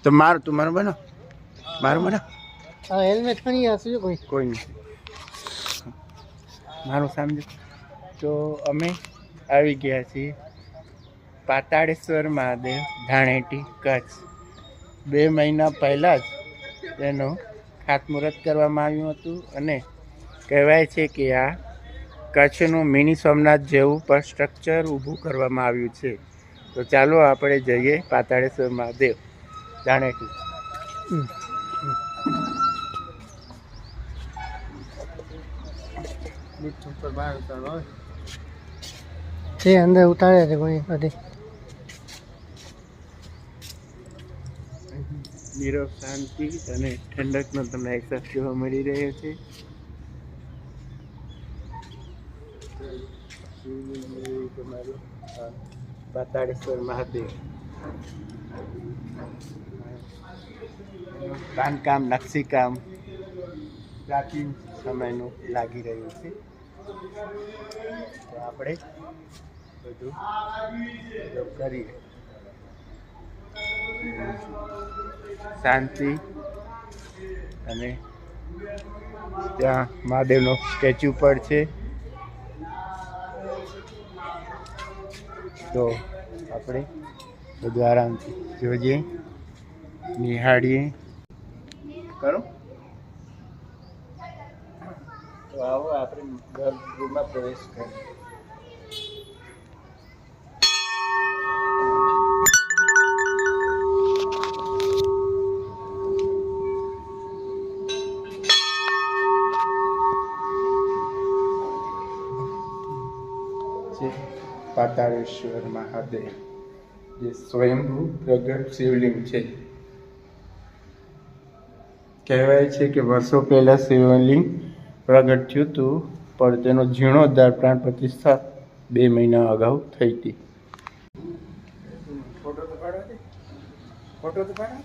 તો મારું તું મારું બનો મારું બનો હેલ્મેટ ખણી હશે કોઈ નહીં મારું સમજો. તો અમે આવી ગયા છીએ પાતાળેશ્વર મહાદેવ ધાણેટી કચ્છ. 2 મહિના પહેલાં જ તેનું ખાતમુહૂર્ત કરવામાં આવ્યું હતું અને કહેવાય છે કે આ કચ્છનું મિની સોમનાથ જેવું પણ સ્ટ્રક્ચર ઊભું કરવામાં આવ્યું છે. તો ચાલો આપણે જઈએ પાતાળેશ્વર મહાદેવ ધાણેટી. તે અંદર ઉતારે છે કોઈ બધી નીરવ શાંતિ અને ઠંડકનો તમને અહેસાસ જોવા મળી રહ્યો છે. તમારું પાતાળેશ્વર મહાદેવ બાંધકામ નકશીકામ પ્રાચીન સમયનું લાગી રહ્યું છે. તો આપણે બધું કરીએ. શાંતિ અને ત્યાં મહાદેવનો સ્ટેચ્યુ પણ છે. તો આપણે બધું આરામથી જોઈએ નિહાળીએ કરો. તો આવો આપણે ગર્ભગૃહમાં પ્રવેશ કરીએ. પાતાળેશ્વર મહાદેવ જે સ્વયંભૂ પ્રગટ શિવલિંગ છે. કહેવાય છે કે વર્ષો પહેલાં શિવલિંગ પ્રગટ થયું હતું પણ તેનો જીર્ણોદ્ધાર પ્રાણ પ્રતિષ્ઠા 2 મહિના અગાઉ થઈ હતી. ફોટો તો પાડો છે. ફોટો તો પાડો.